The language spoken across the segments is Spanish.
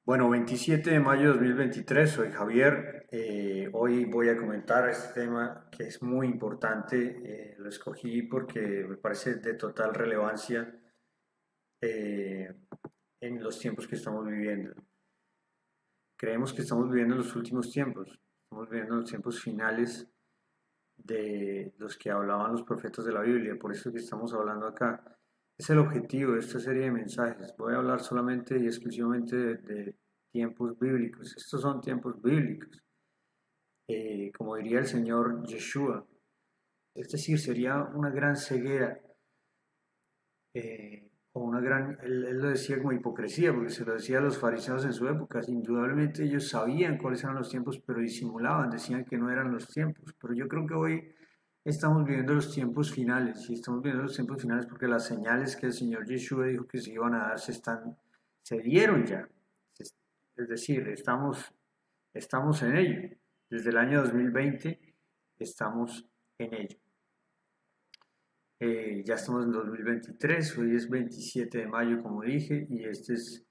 Bueno, 27 de mayo de 2023, soy Javier. Hoy voy a comentar este tema que es muy importante. Lo escogí porque me parece de total relevancia eh, en los tiempos que estamos viviendo. Creemos que estamos viviendo los últimos tiempos, estamos viviendo los tiempos finales de los que hablaban los profetas de la Biblia, por eso que estamos hablando acá. Es el objetivo de esta serie de mensajes. Voy a hablar solamente y exclusivamente de tiempos bíblicos. Estos son tiempos bíblicos. Como diría el Señor Yeshua, es decir, sería una gran ceguera o una gran, él lo decía como hipocresía, porque se lo decía a los fariseos en su época. Indudablemente ellos sabían cuáles eran los tiempos, pero disimulaban, decían que no eran los tiempos. Pero yo creo que hoy estamos viviendo los tiempos finales, y estamos viviendo los tiempos finales porque las señales que el Señor Yeshua dijo que se iban a dar se dieron ya. Es decir, estamos en ello. Desde el año 2020 estamos en ello. Ya estamos en 2023, hoy es 27 de mayo, como dije, y este es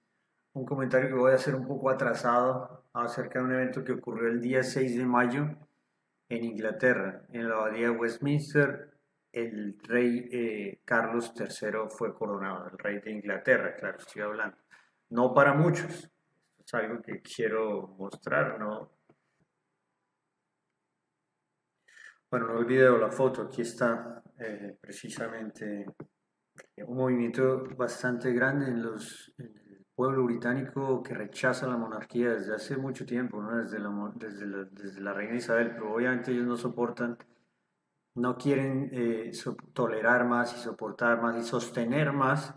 un comentario que voy a hacer un poco atrasado acerca de un evento que ocurrió el día 6 de mayo en Inglaterra, en la abadía de Westminster. El rey Carlos III fue coronado, el rey de Inglaterra, claro, estoy hablando. No para muchos, esto es algo que quiero mostrar, ¿no? Bueno, no el video, la foto, aquí está precisamente un movimiento bastante grande en el pueblo británico que rechaza la monarquía desde hace mucho tiempo, ¿no? Desde la reina Isabel, pero obviamente ellos no soportan, no quieren tolerar más y soportar más y sostener más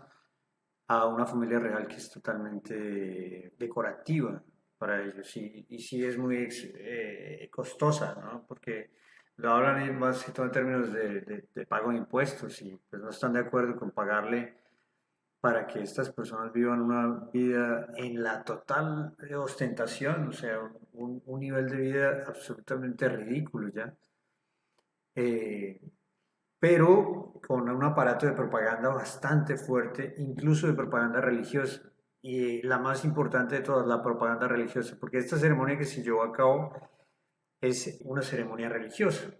a una familia real que es totalmente decorativa para ellos y sí es muy costosa, ¿no? Porque lo hablan más que todo en términos de pago de impuestos y pues no están de acuerdo con pagarle para que estas personas vivan una vida en la total ostentación, o sea, un nivel de vida absolutamente ridículo ya. Eh, pero con un aparato de propaganda bastante fuerte, incluso de propaganda religiosa. Y la más importante de todas, la propaganda religiosa, porque esta ceremonia que se llevó a cabo es una ceremonia religiosa.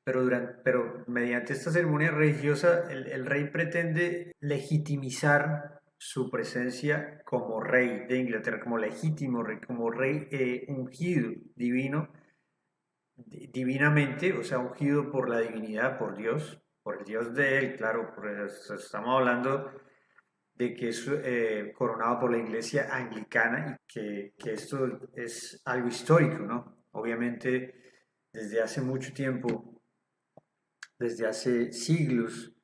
Pero mediante esta ceremonia religiosa, el rey pretende legitimizar su presencia como rey de Inglaterra, como legítimo rey, como rey ungido divino divinamente, o sea, ungido por la divinidad, por el Dios de él, claro, estamos hablando de que es coronado por la iglesia anglicana y que esto es algo histórico, ¿no? Obviamente, desde hace mucho tiempo, desde hace siglos,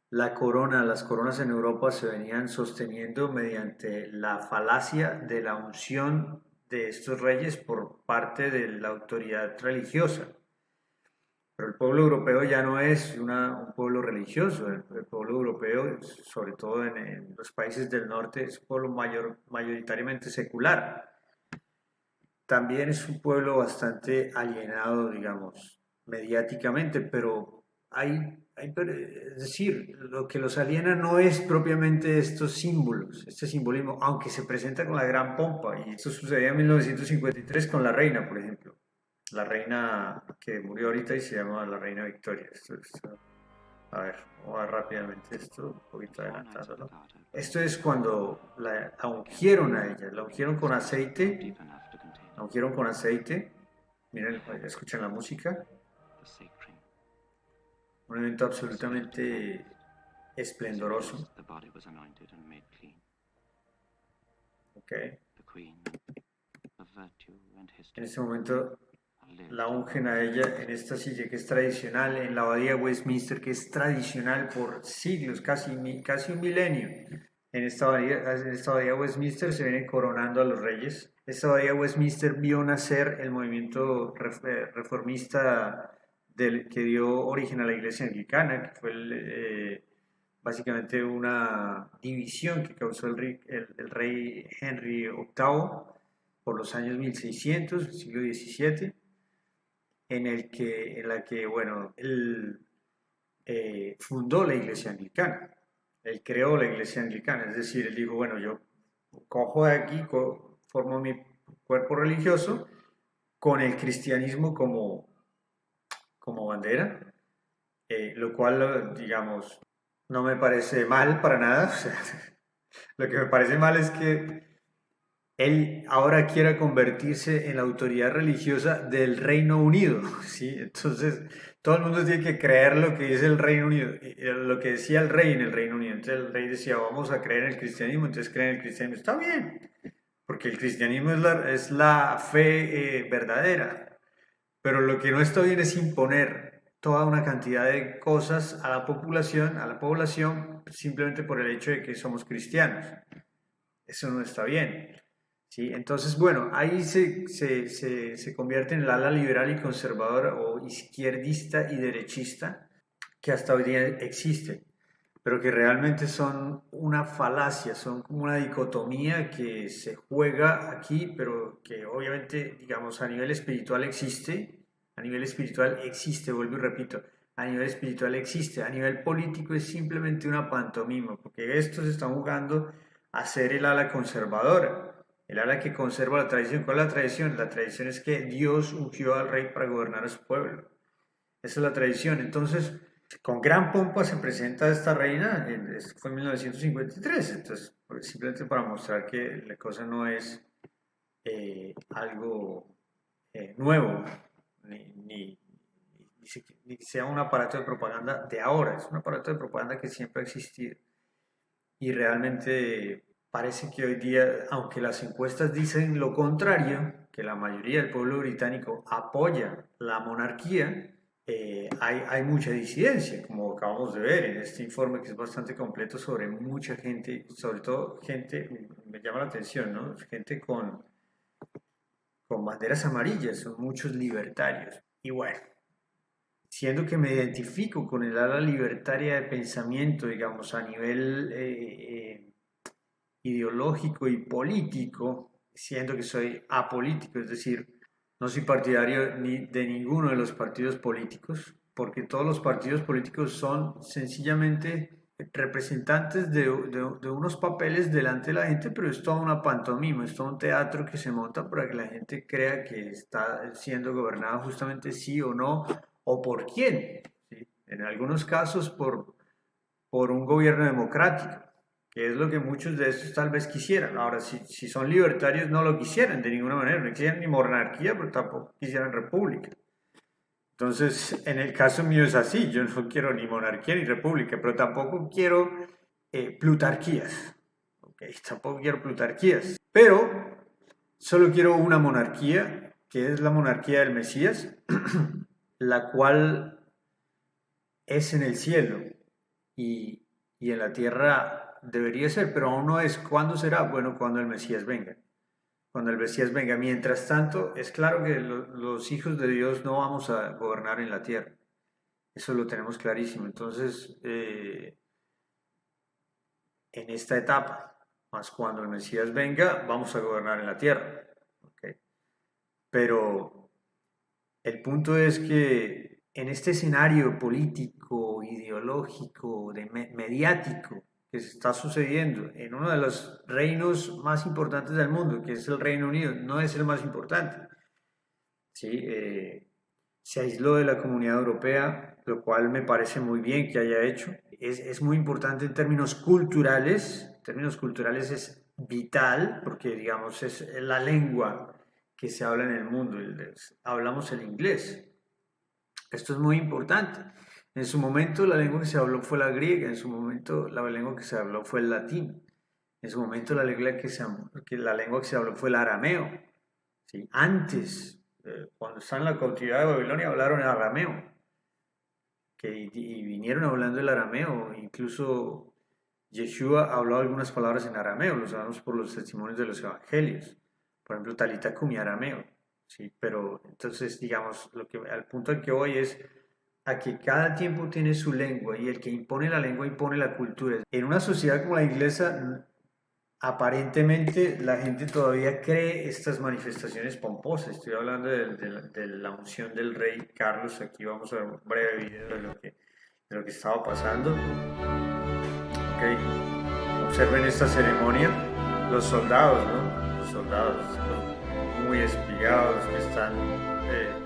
las coronas en Europa se venían sosteniendo mediante la falacia de la unción de estos reyes por parte de la autoridad religiosa. Pero el pueblo europeo ya no es un pueblo religioso, el pueblo europeo, sobre todo en los países del norte, es un pueblo mayoritariamente secular. También es un pueblo bastante alienado, digamos, mediáticamente, pero es decir, lo que los aliena no es propiamente estos símbolos, este simbolismo, aunque se presenta con la gran pompa, y esto sucedía en 1953 con la reina, por ejemplo, la reina que murió ahorita y se llama la reina Victoria. A ver, vamos a ver rápidamente esto, un poquito adelantándolo. Esto es cuando la ungieron a ella, la ungieron con aceite, la ungieron con aceite. Miren, escuchen la música. Un evento absolutamente esplendoroso. Ok. En este momento la ungen a ella en esta silla que es tradicional, en la abadía de Westminster, que es tradicional por siglos, casi un milenio. En esta abadía de Westminster se vienen coronando a los reyes. Esta abadía de Westminster vio nacer el movimiento reformista que dio origen a la iglesia anglicana, que fue básicamente una división que causó el rey Henry VIII por los años 1600, el siglo XVII, en la que, bueno, él fundó la iglesia anglicana, él creó la iglesia anglicana, es decir, él dijo, bueno, yo cojo de aquí, formo mi cuerpo religioso con el cristianismo como bandera, lo cual, digamos, no me parece mal para nada. O sea, lo que me parece mal es que él ahora quiera convertirse en la autoridad religiosa del Reino Unido, ¿sí? Entonces, todo el mundo tiene que creer lo que dice el Reino Unido, lo que decía el rey en el Reino Unido. Entonces, el rey decía, vamos a creer en el cristianismo, entonces creen en el cristianismo. Está bien, porque el cristianismo es la fe verdadera, pero lo que no está bien es imponer toda una cantidad de cosas a la población, simplemente por el hecho de que somos cristianos. Eso no está bien. ¿Sí? Entonces, bueno, ahí se convierte en el ala liberal y conservadora o izquierdista y derechista que hasta hoy día existe, pero que realmente son una falacia, son como una dicotomía que se juega aquí, pero que obviamente, digamos, a nivel espiritual vuelvo y repito, a nivel espiritual existe, a nivel político es simplemente una pantomima, porque estos están jugando a ser el ala conservadora, el ala que conserva la tradición. ¿Cuál es la tradición? La tradición es que Dios ungió al rey para gobernar a su pueblo. Esa es la tradición. Entonces, con gran pompa se presenta esta reina, fue en 1953, entonces, simplemente para mostrar que la cosa no es algo nuevo, ni sea un aparato de propaganda de ahora, es un aparato de propaganda que siempre ha existido. Y realmente parece que hoy día, aunque las encuestas dicen lo contrario, que la mayoría del pueblo británico apoya la monarquía, hay mucha disidencia, como acabamos de ver en este informe que es bastante completo sobre mucha gente, sobre todo gente, me llama la atención, ¿no? Gente con banderas amarillas, son muchos libertarios. Y bueno, siendo que me identifico con el ala libertaria de pensamiento, digamos, a nivel ideológico y político, siendo que soy apolítico, es decir, no soy partidario ni de ninguno de los partidos políticos, porque todos los partidos políticos son sencillamente representantes de unos papeles delante de la gente, pero es toda una pantomima, es todo un teatro que se monta para que la gente crea que está siendo gobernada justamente sí o no, o por quién. ¿Sí? En algunos casos por un gobierno democrático, que es lo que muchos de estos tal vez quisieran. Ahora, si son libertarios, no lo quisieran de ninguna manera, no quisieran ni monarquía, pero tampoco quisieran república. Entonces, en el caso mío es así, yo no quiero ni monarquía ni república, pero tampoco quiero plutarquías. Okay, tampoco quiero plutarquías, pero solo quiero una monarquía, que es la monarquía del Mesías, la cual es en el cielo y en la tierra debería ser, pero aún no es. ¿Cuándo será? Bueno, cuando el Mesías venga. Cuando el Mesías venga. Mientras tanto, es claro que los hijos de Dios no vamos a gobernar en la tierra. Eso lo tenemos clarísimo. Entonces, en esta etapa, más cuando el Mesías venga, vamos a gobernar en la tierra. ¿Okay? Pero el punto es que en este escenario político, ideológico, mediático que se está sucediendo en uno de los reinos más importantes del mundo, que es el Reino Unido, no es el más importante. ¿Sí? Se aisló de la Comunidad Europea, lo cual me parece muy bien que haya hecho. Es muy importante en términos culturales es vital, porque digamos es la lengua que se habla en el mundo, hablamos el inglés. Esto es muy importante. En su momento la lengua que se habló fue la griega, en su momento la lengua que se habló fue el latín, en su momento la lengua la lengua que se habló fue el arameo. ¿Sí? Antes, cuando estaban en la cautividad de Babilonia, hablaron el arameo, y vinieron hablando el arameo, incluso Yeshua habló algunas palabras en arameo, lo sabemos por los testimonios de los evangelios, por ejemplo, Talita Kumi arameo. ¿Sí? Pero entonces, digamos, al punto al que voy es a que cada tiempo tiene su lengua y el que impone la lengua impone la cultura. En una sociedad como la inglesa, aparentemente la gente todavía cree estas manifestaciones pomposas. Estoy hablando de la unción del rey Carlos. Aquí vamos a ver un breve video de lo que estaba pasando. Okay. Observen esta ceremonia. los soldados, ¿no? Los soldados muy espigados que están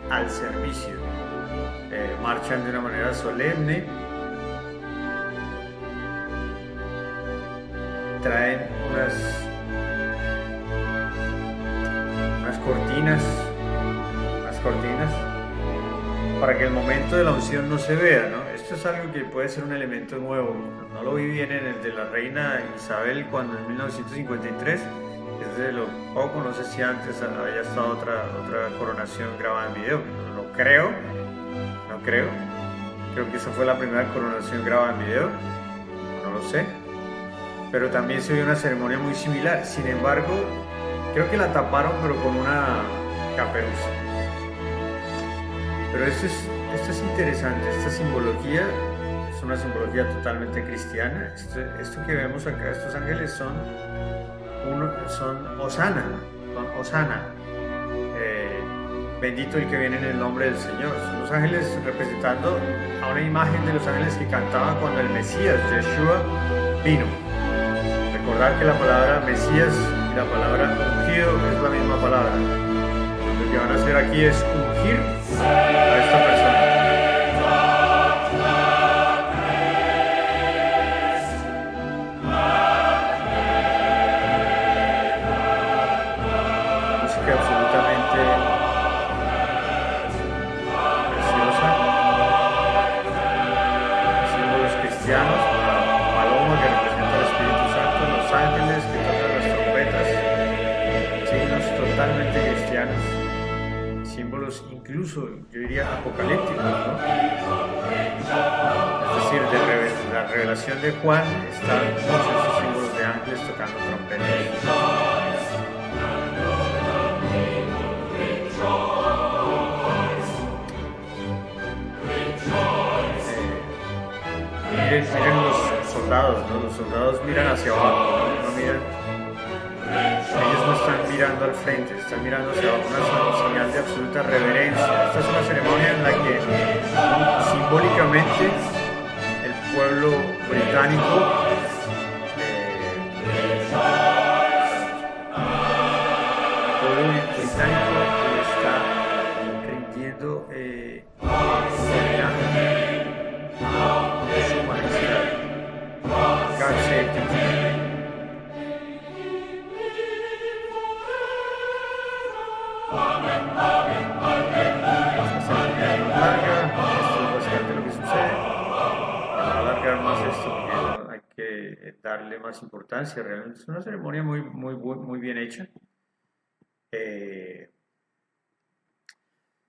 al servicio, marchan de una manera solemne, traen unas cortinas para que el momento de la unción no se vea, ¿no? Esto es algo que puede ser un elemento nuevo. No lo vi bien en el de la reina Isabel cuando en 1953, es de lo poco, no sé si antes había estado otra coronación grabada en video. No creo, creo que esa fue la primera coronación grabada en video, no lo sé, pero también se vio una ceremonia muy similar. Sin embargo, creo que la taparon pero con una caperuza. Pero esto es interesante, esta simbología es una simbología totalmente cristiana. Esto que vemos acá, estos ángeles son Osana, bendito el que viene en el nombre del Señor. Son los ángeles representando a una imagen de los ángeles que cantaban cuando el Mesías, Yeshua, vino. Recordar que la palabra Mesías y la palabra ungido es la misma palabra. Lo que van a hacer aquí es ungir a esta persona. Música absolutamente preciosa. Símbolos cristianos, la paloma que representa al Espíritu Santo, los ángeles que tocan las trompetas, signos totalmente cristianos. Símbolos incluso, yo diría, apocalípticos, ¿no? Es decir, de la revelación de Juan están muchos de esos símbolos de ángeles tocando trompetas. Miren los soldados, ¿no? Los soldados miran hacia abajo, no miran. Ellos no están mirando al frente, están mirando hacia abajo, una señal de absoluta reverencia. Esta es una ceremonia en la que simbólicamente el pueblo británico le está rindiendo homenaje a su majestad. God save the king. Hay que darle más importancia. Realmente es una ceremonia muy bien hecha.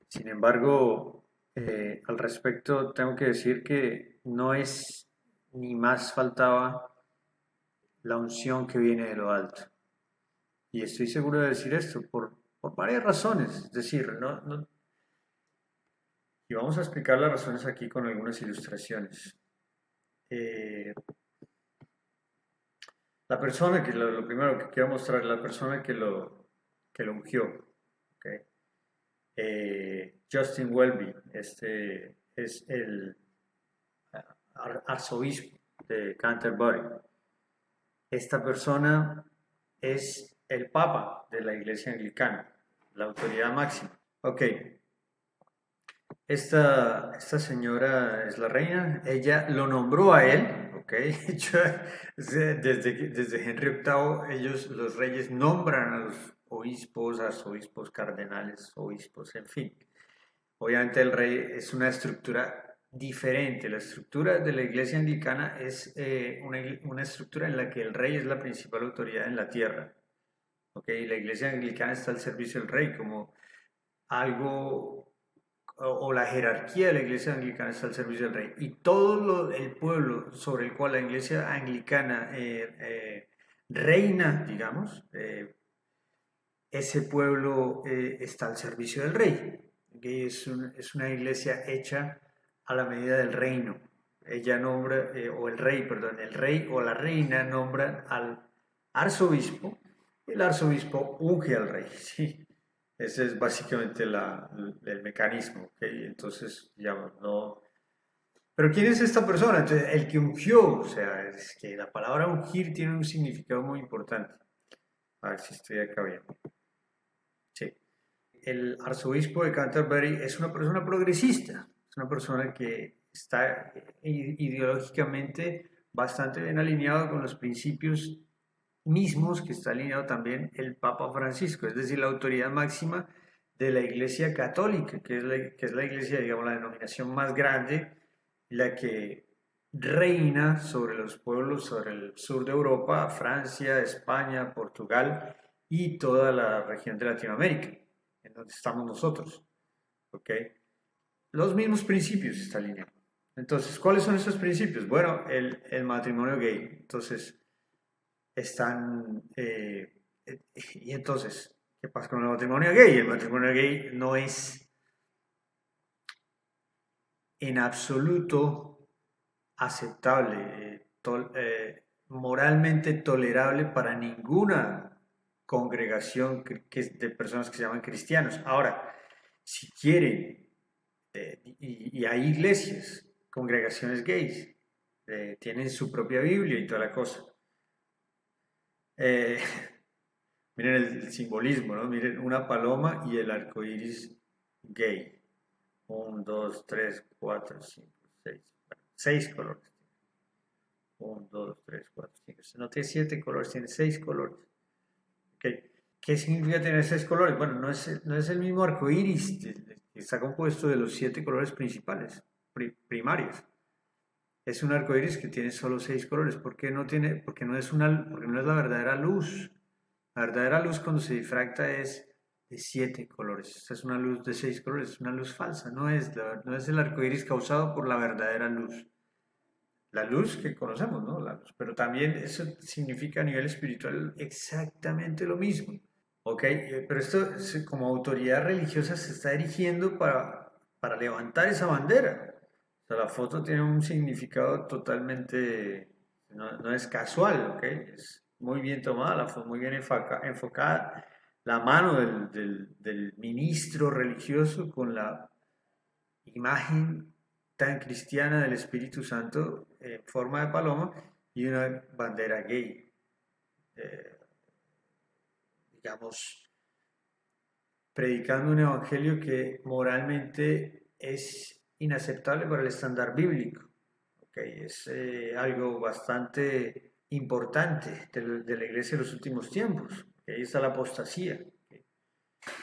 Sin embargo, al respecto tengo que decir que no es ni más faltaba la unción que viene de lo alto. Y estoy seguro de decir esto por varias razones. Es decir, y vamos a explicar las razones aquí con algunas ilustraciones. La persona que lo primero que quiero mostrar es la persona que lo ungió. ¿Okay? Justin Welby, este es el arzobispo de Canterbury. Esta persona es el papa de la iglesia anglicana, la autoridad máxima. Ok. Esta señora es la reina, ella lo nombró a él, ¿ok? Desde Henry VIII, los reyes, nombran a los obispos, arzobispos, cardenales, obispos, en fin. Obviamente el rey es una estructura diferente. La estructura de la iglesia anglicana es una estructura en la que el rey es la principal autoridad en la tierra, ¿ok? La iglesia anglicana está al servicio del rey como algo, o la jerarquía de la iglesia anglicana está al servicio del rey, y todo el pueblo sobre el cual la iglesia anglicana reina, digamos, ese pueblo está al servicio del rey, que es una iglesia hecha a la medida del reino. Ella nombra, o el rey, perdón, el rey o la reina nombran al arzobispo, el arzobispo unge al rey, ¿sí? Ese es básicamente el mecanismo, ¿ok? Entonces, ya no... Pero ¿quién es esta persona? Entonces, el que ungió, o sea, es que la palabra ungir tiene un significado muy importante. A ver si estoy acá bien. Sí. El arzobispo de Canterbury es una persona progresista, es una persona que está ideológicamente bastante bien alineado con los principios mismos que está alineado también el Papa Francisco, es decir, la autoridad máxima de la Iglesia Católica, que es la iglesia, digamos, la denominación más grande, la que reina sobre los pueblos, sobre el sur de Europa, Francia, España, Portugal y toda la región de Latinoamérica, en donde estamos nosotros. ¿Ok? Los mismos principios está alineado. Entonces, ¿cuáles son esos principios? Bueno, el matrimonio gay. Entonces, están... y entonces, ¿qué pasa con el matrimonio gay? El matrimonio gay no es en absoluto aceptable, moralmente tolerable para ninguna congregación de personas que se llaman cristianos. Ahora, si quieren, y hay iglesias, congregaciones gays, tienen su propia Biblia y toda la cosa. Eh, miren el simbolismo, ¿no? Miren una paloma y el arco iris gay. 1, 2, 3, 4, 5, 6. 6 colores. 1, 2, 3, 4, 5. No tiene 7 colores, tiene 6 colores. Okay. ¿Qué significa tener 6 colores? Bueno, no es el mismo arco iris, está compuesto de los 7 colores principales, primarios. Es un arco iris que tiene solo 6 colores. ¿Por qué no tiene? Porque no es la verdadera luz. La verdadera luz cuando se difracta es de 7 colores. Esta es una luz de 6 colores, es una luz falsa. No es el arco iris causado por la verdadera luz. La luz que conocemos, ¿no? La luz. Pero también eso significa a nivel espiritual exactamente lo mismo. ¿Ok? Pero esto como autoridad religiosa se está erigiendo para levantar esa bandera. O sea, la foto tiene un significado totalmente, no es casual, ¿ok? Es muy bien tomada, la foto muy bien enfocada. La mano del ministro religioso con la imagen tan cristiana del Espíritu Santo en forma de paloma y una bandera gay, digamos, predicando un evangelio que moralmente es inaceptable para el estándar bíblico. ¿Okay? Es algo bastante importante de la iglesia de los últimos tiempos. Ahí está la apostasía. ¿Okay?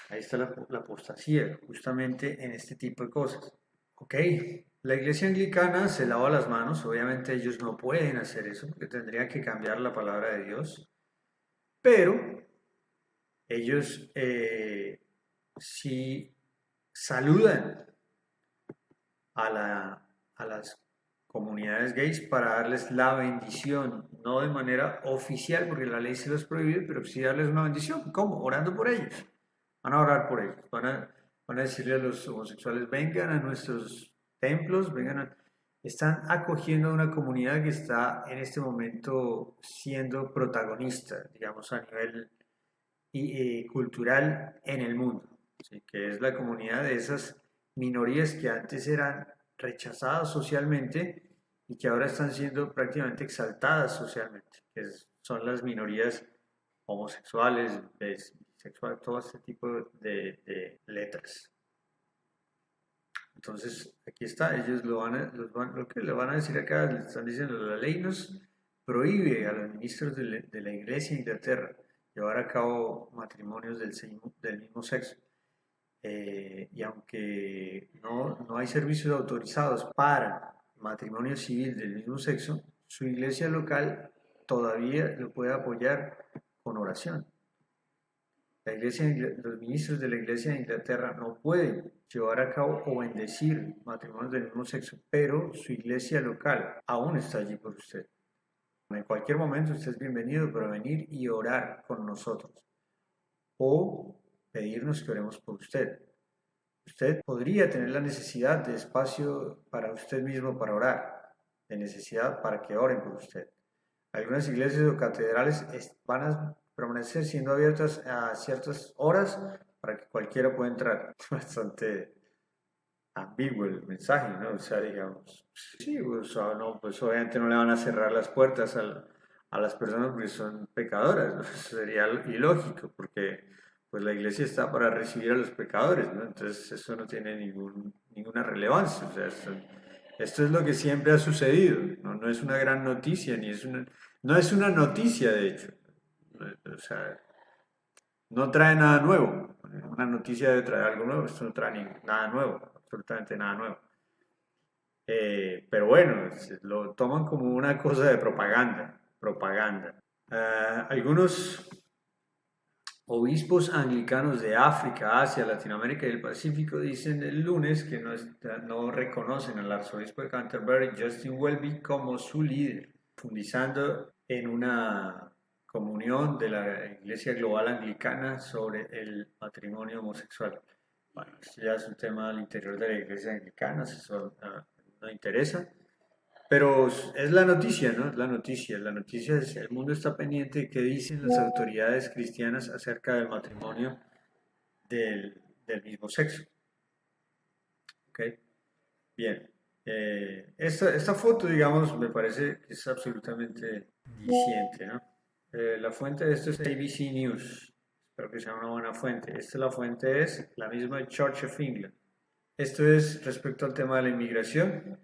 Ahí está la apostasía, justamente en este tipo de cosas. Ok, la iglesia anglicana se lava las manos, obviamente ellos no pueden hacer eso porque tendrían que cambiar la palabra de Dios, pero ellos sí saludan a las comunidades gays para darles la bendición, no de manera oficial porque la ley se los prohíbe, pero sí darles una bendición. ¿Cómo? Orando por ellos. Van a orar por ellos, van a decirle a los homosexuales, vengan a nuestros templos, están acogiendo a una comunidad que está en este momento siendo protagonista, digamos, a nivel cultural en el mundo, ¿sí? Que es la comunidad de esas minorías que antes eran rechazadas socialmente y que ahora están siendo prácticamente exaltadas socialmente, son las minorías homosexuales, bisexuales, todo este tipo de letras. Entonces, aquí está, ellos lo que le van a decir acá, le están diciendo, la ley nos prohíbe a los ministros de la Iglesia de Inglaterra llevar a cabo matrimonios del mismo sexo. Y aunque no hay servicios autorizados para matrimonio civil del mismo sexo, su iglesia local todavía lo puede apoyar con oración. Los ministros de la Iglesia de Inglaterra no pueden llevar a cabo o bendecir matrimonios del mismo sexo, pero su iglesia local aún está allí por usted. En cualquier momento usted es bienvenido para venir y orar con nosotros o pedirnos que oremos por usted. Usted podría tener la necesidad de espacio para usted mismo para orar, de necesidad para que oren por usted. Algunas iglesias o catedrales van a permanecer siendo abiertas a ciertas horas para que cualquiera pueda entrar. Bastante ambiguo el mensaje, ¿no? O sea, digamos, sí, pues, no, pues obviamente no le van a cerrar las puertas a las personas porque son pecadoras, ¿no? Eso sería ilógico, porque pues la iglesia está para recibir a los pecadores, ¿no? Entonces eso no tiene ninguna relevancia, o sea, esto es lo que siempre ha sucedido, ¿no? No es una gran noticia, no es una noticia de hecho, o sea, no trae nada nuevo. Una noticia debe traer algo nuevo, esto no trae nada nuevo, absolutamente nada nuevo. Pero bueno, lo toman como una cosa de propaganda. Algunos obispos anglicanos de África, Asia, Latinoamérica y el Pacífico dicen el lunes que no reconocen al arzobispo de Canterbury, Justin Welby, como su líder, profundizando en una comunión de la Iglesia Global Anglicana sobre el matrimonio homosexual. Bueno, esto ya es un tema al interior de la Iglesia Anglicana, eso no interesa. Pero es la noticia, ¿no? Es la noticia. La noticia es el mundo está pendiente de qué dicen las autoridades cristianas acerca del matrimonio del mismo sexo. ¿Ok? Bien. Esta foto, digamos, me parece que es absolutamente diciente, ¿no? La fuente de esto es ABC News. Espero que sea una buena fuente. La fuente es la misma Church of England. Esto es respecto al tema de la inmigración,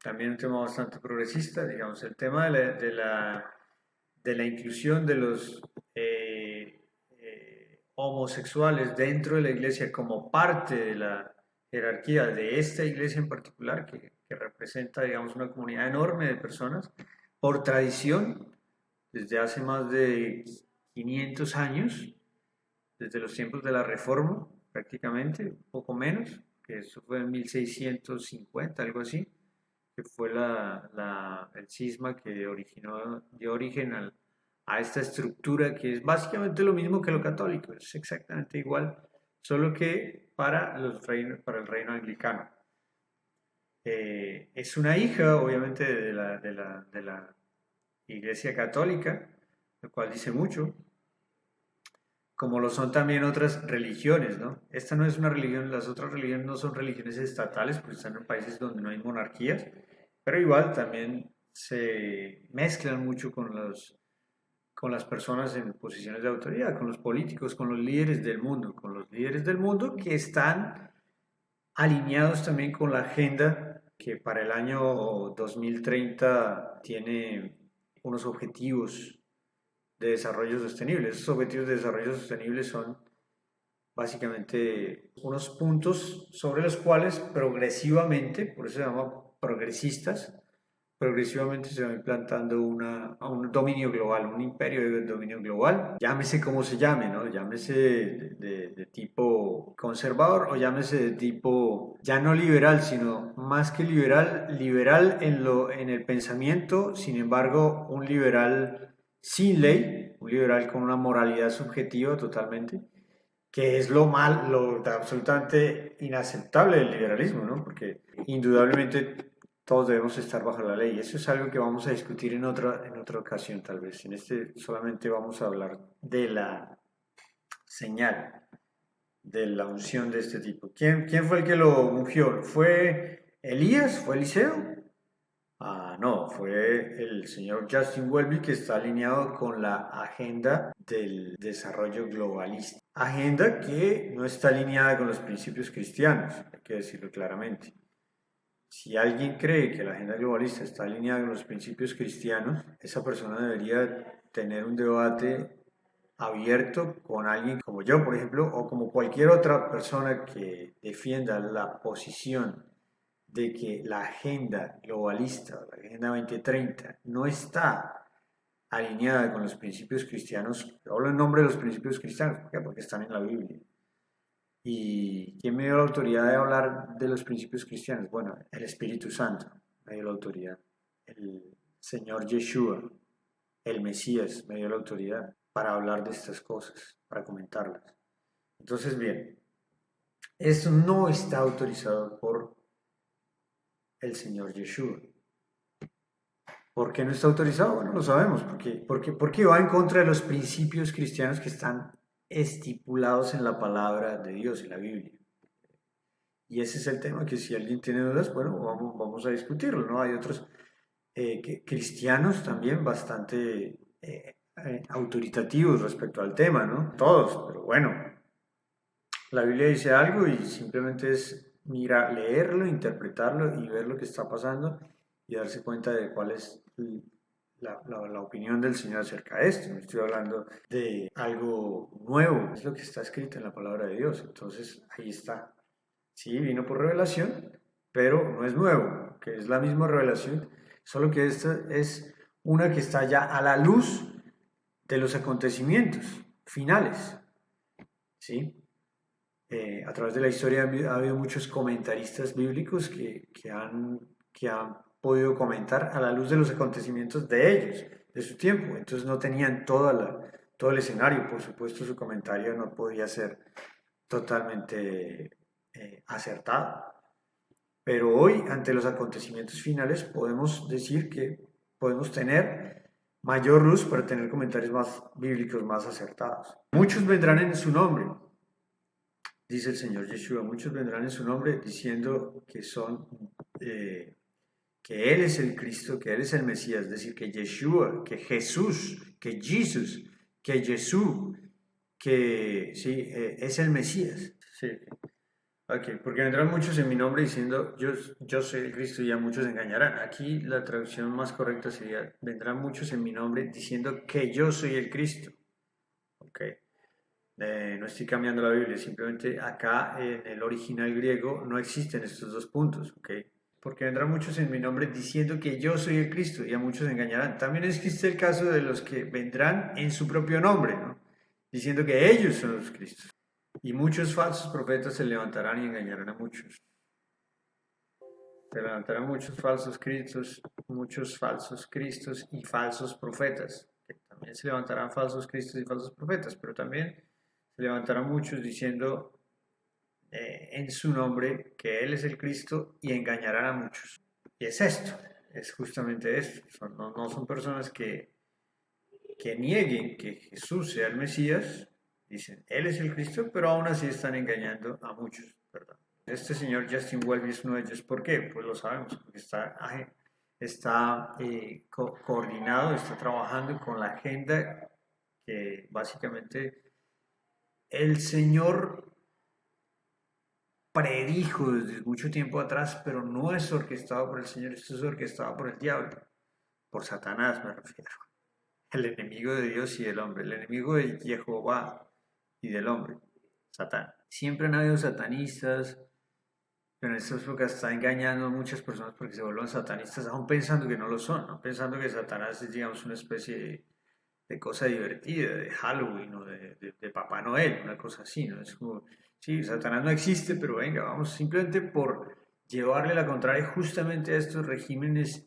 también un tema bastante progresista, digamos, el tema de la inclusión de los homosexuales dentro de la iglesia como parte de la jerarquía de esta iglesia en particular, que representa, digamos, una comunidad enorme de personas, por tradición, desde hace más de 500 años, desde los tiempos de la Reforma, prácticamente, un poco menos, que eso fue en 1650, algo así, que fue el cisma que dio origen a esta estructura que es básicamente lo mismo que lo católico, es exactamente igual, solo que para el reino anglicano. Es una hija, obviamente, de la Iglesia Católica, lo cual dice mucho, como lo son también otras religiones, ¿no? Esta no es una religión, las otras religiones no son religiones estatales, porque están en países donde no hay monarquías, pero igual también se mezclan mucho con las personas en posiciones de autoridad, con los políticos, con los líderes del mundo, con los líderes del mundo que están alineados también con la agenda que para el año 2030 tiene unos objetivos de desarrollo sostenible. Esos objetivos de desarrollo sostenible son básicamente unos puntos sobre los cuales progresivamente, por eso se llama progresistas, progresivamente se va implantando un dominio global, un imperio de dominio global, llámese como se llame, ¿no? Llámese de tipo conservador o llámese de tipo ya no liberal, sino más que liberal, liberal en el pensamiento, sin embargo, un liberal sin ley, un liberal con una moralidad subjetiva totalmente, que es lo absolutamente inaceptable del liberalismo, ¿no? Porque indudablemente todos debemos estar bajo la ley. Eso es algo que vamos a discutir en otra ocasión, tal vez. En este solamente vamos a hablar de la señal, de la unción de este tipo. ¿Quién fue el que lo ungió? ¿Fue Elías? ¿Fue Eliseo? No, fue el señor Justin Welby que está alineado con la agenda del desarrollo globalista. Agenda que no está alineada con los principios cristianos, hay que decirlo claramente. Si alguien cree que la agenda globalista está alineada con los principios cristianos, esa persona debería tener un debate abierto con alguien como yo, por ejemplo, o como cualquier otra persona que defienda la posición de que la agenda globalista, la agenda 2030, no está alineada con los principios cristianos. Hablo en nombre de los principios cristianos, ¿por qué? Porque están en la Biblia. ¿Y quién me dio la autoridad de hablar de los principios cristianos? Bueno, el Espíritu Santo me dio la autoridad. El Señor Yeshua, el Mesías, me dio la autoridad para hablar de estas cosas, para comentarlas. Entonces, bien, esto no está autorizado por el Señor Yeshua. ¿Por qué no está autorizado? Bueno, lo sabemos, porque va en contra de los principios cristianos que están estipulados en la palabra de Dios, en la Biblia. Y ese es el tema que si alguien tiene dudas, bueno, vamos a discutirlo, ¿no? Hay otros cristianos también bastante autoritativos respecto al tema, ¿no? Todos, pero bueno, la Biblia dice algo y simplemente es leerlo, interpretarlo y ver lo que está pasando y darse cuenta de cuál es la opinión del Señor acerca de esto. No estoy hablando de algo nuevo, es lo que está escrito en la palabra de Dios. Entonces, ahí está. Sí, vino por revelación, pero no es nuevo, que es la misma revelación, solo que esta es una que está ya a la luz de los acontecimientos finales. ¿Sí? A través de la historia ha habido muchos comentaristas bíblicos que han podido comentar a la luz de los acontecimientos de ellos, de su tiempo. Entonces no tenían todo el escenario. Por supuesto, su comentario no podía ser totalmente acertado. Pero hoy, ante los acontecimientos finales, podemos decir que podemos tener mayor luz para tener comentarios más bíblicos, más acertados. Muchos vendrán en su nombre, dice el Señor Yeshua, muchos vendrán en su nombre diciendo que que Él es el Cristo, que Él es el Mesías, es decir, que Yeshua, que Jesús, que Jesús, que Jesús, que sí, es el Mesías. Sí. Ok, porque vendrán muchos en mi nombre diciendo yo soy el Cristo y a muchos engañarán. Aquí la traducción más correcta sería vendrán muchos en mi nombre diciendo que yo soy el Cristo. Ok. No estoy cambiando la Biblia, simplemente acá en el original griego no existen estos dos puntos, ¿ok? Porque vendrán muchos en mi nombre diciendo que yo soy el Cristo y a muchos engañarán. También existe el caso de los que vendrán en su propio nombre, ¿no? Diciendo que ellos son los Cristos. Y muchos falsos profetas se levantarán y engañarán a muchos. Se levantarán muchos falsos cristos y falsos profetas. Que también se levantarán falsos cristos y falsos profetas, pero también se levantarán muchos diciendo en su nombre que Él es el Cristo y engañarán a muchos. Y es esto, es justamente esto. No son personas que nieguen que Jesús sea el Mesías, dicen Él es el Cristo, pero aún así están engañando a muchos, ¿verdad? Este señor Justin Welby es uno de ellos. ¿Por qué? Pues lo sabemos, porque está coordinado, está trabajando con la agenda que básicamente el Señor predijo desde mucho tiempo atrás, pero no es orquestado por el Señor, esto es orquestado por el diablo, por Satanás me refiero, el enemigo de Dios y del hombre, el enemigo de Jehová y del hombre, Satán. Siempre han habido satanistas, pero en esta época está engañando a muchas personas porque se vuelven satanistas, aún pensando que no lo son, ¿no? Pensando que Satanás es, digamos, una especie de cosa divertida, de Halloween o de Papá Noel, una cosa así, ¿no? Es como, sí, Satanás no existe, pero venga, vamos simplemente por llevarle la contraria justamente a estos regímenes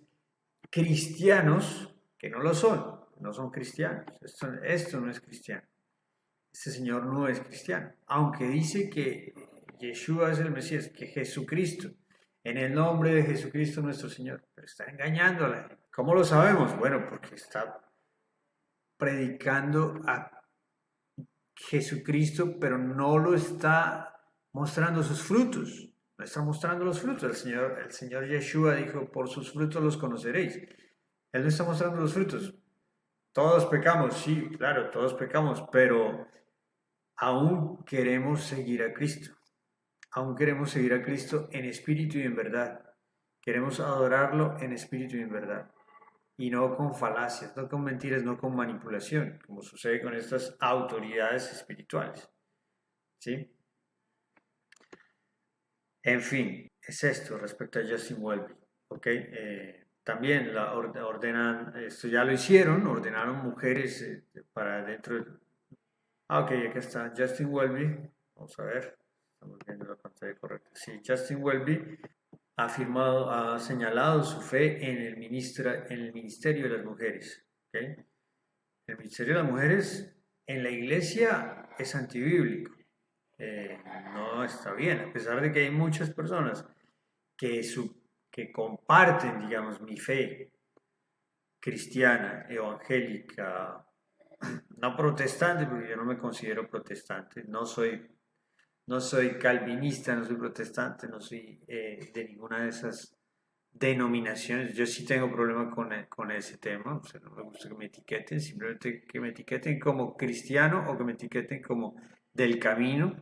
cristianos que no lo son, no son cristianos. Esto no es cristiano. Este señor no es cristiano, aunque dice que Yeshua es el Mesías, que Jesucristo, en el nombre de Jesucristo nuestro Señor, pero está engañando a la gente. ¿Cómo lo sabemos? Bueno, porque está predicando a Jesucristo, pero no lo está mostrando sus frutos, no está mostrando los frutos. El Señor Yeshua dijo, por sus frutos los conoceréis. Él no está mostrando los frutos. Todos pecamos, sí, claro, todos pecamos, pero aún queremos seguir a Cristo. Aún queremos seguir a Cristo en espíritu y en verdad. Queremos adorarlo en espíritu y en verdad. Y no con falacias, no con mentiras, no con manipulación, como sucede con estas autoridades espirituales. ¿Sí? En fin, es esto respecto a Justin Welby. ¿Ok? También ordenan, esto ya lo hicieron, ordenaron mujeres para dentro. Ok, acá está Justin Welby. Vamos a ver, estamos viendo la pantalla correcta. Sí, Justin Welby ha señalado su fe en el ministerio de las mujeres. ¿Okay? El ministerio de las mujeres en la iglesia es antibíblico. No está bien, a pesar de que hay muchas personas que, que comparten, digamos, mi fe cristiana, evangélica, no protestante, porque yo no me considero protestante, no soy calvinista, no soy protestante, no soy de ninguna denominaciones. Yo sí tengo problema con ese tema, o sea, no me gusta que me etiqueten, simplemente que me etiqueten como cristiano o que me etiqueten como del camino,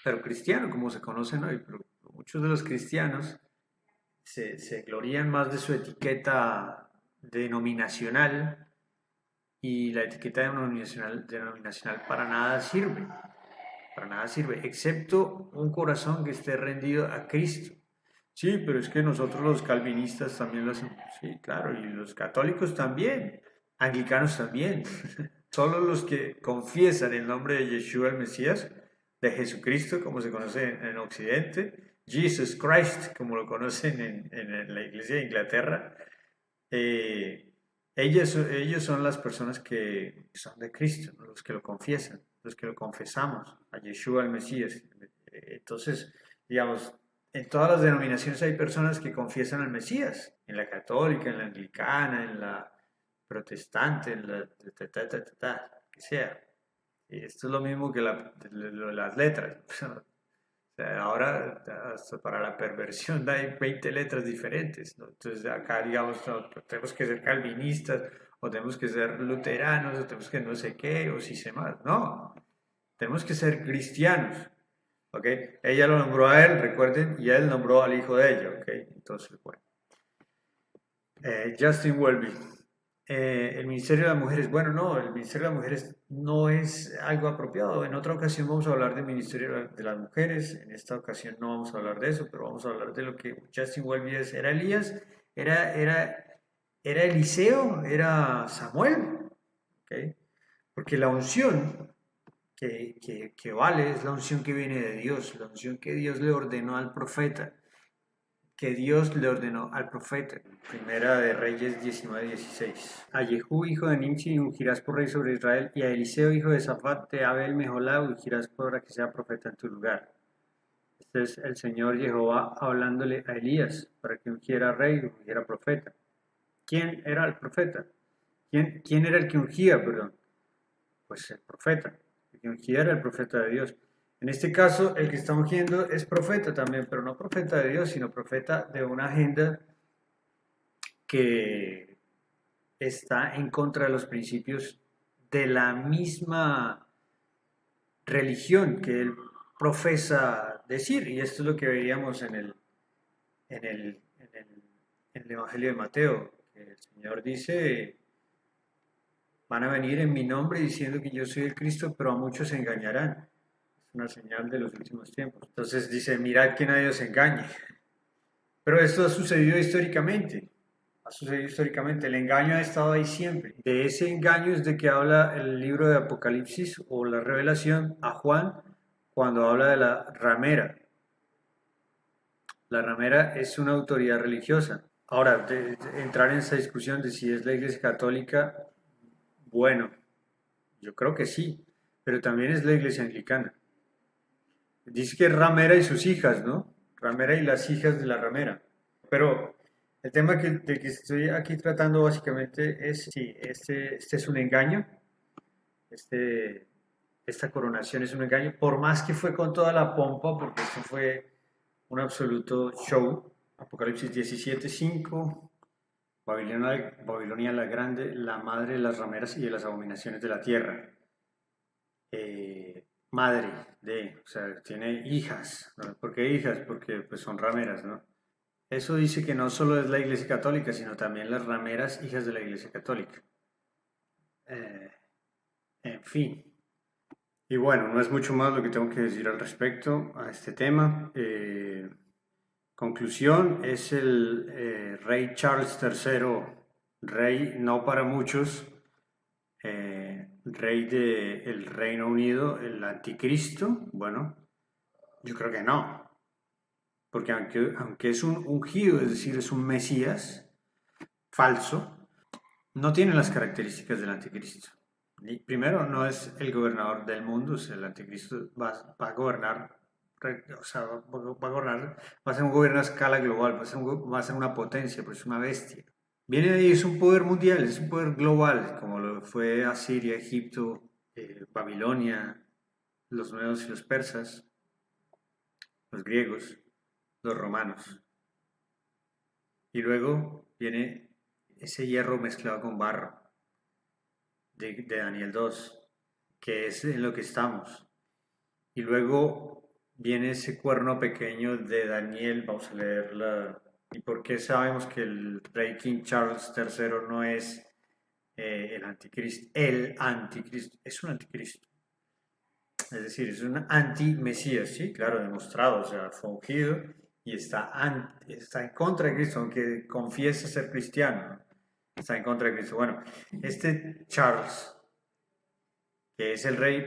pero cristiano como se conoce hoy, pero muchos de los cristianos se glorían más de su etiqueta denominacional y la etiqueta denominacional para nada sirve, excepto un corazón que esté rendido a Cristo. Sí, pero es que nosotros los calvinistas también lo hacemos. Sí, claro, y los católicos también, anglicanos también. Solo los que confiesan el nombre de Yeshua el Mesías, de Jesucristo, como se conoce en Occidente, Jesus Christ, como lo conocen en la iglesia de Inglaterra, eh, ellos son las personas que son de Cristo, ¿no? Los que lo confiesan, los que lo confesamos, a Yeshua el Mesías. Entonces, digamos, en todas las denominaciones hay personas que confiesan al Mesías, en la católica, en la anglicana, en la protestante, en la que sea. Y esto es lo mismo que las letras. O sea, ahora hasta para la perversión hay 20 letras diferentes, ¿no? Entonces acá digamos, no, tenemos que ser calvinistas, o tenemos que ser luteranos, o tenemos que no sé qué, o si se más. No, tenemos que ser cristianos. ¿Ok? Ella lo nombró a él, recuerden, y él nombró al hijo de ella. ¿Ok? Entonces, bueno. Justin Welby. El Ministerio de las Mujeres, bueno, no, el Ministerio de las Mujeres no es algo apropiado. En otra ocasión vamos a hablar del Ministerio de las Mujeres, en esta ocasión no vamos a hablar de eso, pero vamos a hablar de lo que Justin Welby es. ¿Era Elías? ¿Era, era, era Eliseo? ¿Era Samuel? ¿Ok? Porque la unción que vale es la unción que viene de Dios, la unción que Dios le ordenó al profeta, que Dios le ordenó al profeta. Primera de Reyes 19:16. A Jehú, hijo de Nimsi, ungirás por rey sobre Israel, y a Eliseo, hijo de Safat, de Abel Meholá, ungirás para que sea profeta en tu lugar. Este es el Señor Jehová hablándole a Elías para que ungiera rey y ungiera profeta. ¿Quién era el profeta? ¿Quién era el que ungía, perdón? Pues el profeta. El que ungía era el profeta de Dios. En este caso, el que está ungiendo es profeta también, pero no profeta de Dios, sino profeta de una agenda que está en contra de los principios de la misma religión que él profesa decir. Y esto es lo que veíamos en el, en el, en el Evangelio de Mateo, que el Señor dice, van a venir en mi nombre diciendo que yo soy el Cristo, pero a muchos se engañarán. Es una señal de los últimos tiempos. Entonces dice, mirad que nadie os engañe. Pero esto ha sucedido históricamente. Ha sucedido históricamente. El engaño ha estado ahí siempre. De ese engaño es de que habla el libro de Apocalipsis o la revelación a Juan cuando habla de la ramera. La ramera es una autoridad religiosa. Ahora, entrar en esa discusión de si es la Iglesia Católica, bueno, yo creo que sí, pero también es la Iglesia Anglicana. Dice que es ramera y sus hijas, ¿no? Ramera y las hijas de la ramera. Pero el tema del que estoy aquí tratando básicamente es si este es un engaño, este, esta coronación es un engaño, por más que fue con toda la pompa, porque esto fue un absoluto show. Apocalipsis 17:5, Babilonia la Grande, la madre de las rameras y de las abominaciones de la tierra. Madre de, o sea, tiene hijas, ¿no? ¿Por qué hijas? Porque pues son rameras, ¿no? Eso dice que no solo es la Iglesia Católica, sino también las rameras hijas de la Iglesia Católica. Eh, en fin. Y bueno, no es mucho más lo que tengo que decir al respecto a este tema. Conclusión, es el rey Charles III, rey no para muchos, rey del Reino Unido, el anticristo. Bueno, yo creo que no, porque aunque es un ungido, es decir, es un Mesías falso, no tiene las características del anticristo. Primero, no es el gobernador del mundo, o sea, el anticristo va a gobernar, o sea, va a gobernar, va a ser un gobierno a escala global, va a ser una potencia, pues es una bestia. Viene de ahí, es un poder mundial, es un poder global, como lo fue Asiria, Egipto, Babilonia, los nuevos y los persas, los griegos, los romanos. Y luego viene ese hierro mezclado con barro de Daniel 2, que es en lo que estamos. Y luego viene ese cuerno pequeño de Daniel, vamos a leerla. ¿Y por qué sabemos que el rey King Charles III no es el anticristo? El anticristo es un anticristo. Es decir, es un anti-mesías, sí, claro, demostrado, o sea, fue ungido y está en contra de Cristo, aunque confiesa ser cristiano, ¿no? Está en contra de Cristo. Bueno, este Charles, que es el rey